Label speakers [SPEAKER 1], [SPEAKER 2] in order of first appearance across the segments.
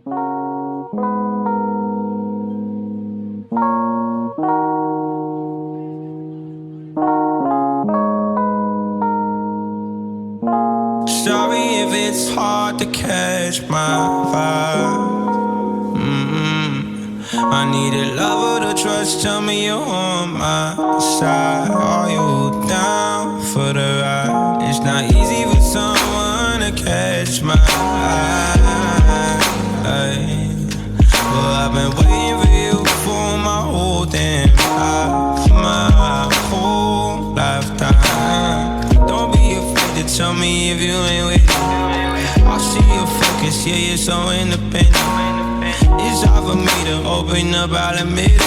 [SPEAKER 1] Sorry if it's hard to catch my vibe. I need a lover to trust. Tell me you're on my side. Are you down for the ride? It's not easy for someone to catch my eye. Well, I've been waiting for you for my whole damn life, my whole lifetime. Don't be afraid to tell me if you ain't with it. I see your focus, yeah, you're so independent. It's hard for me to open up, I'll admit it.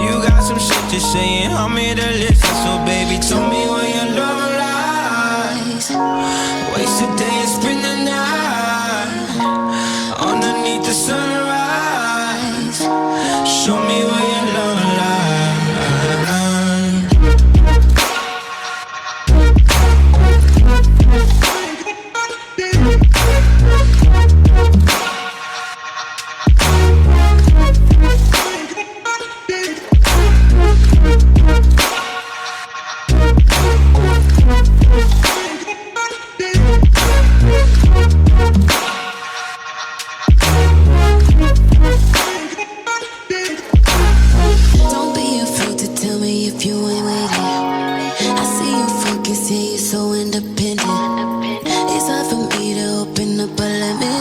[SPEAKER 1] You got some shit to say and I'm here to listen. So baby, tell me where your love lies. Waste a day and spend the night underneath the sunrise. Show me where your love lies.
[SPEAKER 2] Don't be afraid to tell me if you ain't with it. I see you focus, yeah, you're so independent. It's hard for me to open up, but let me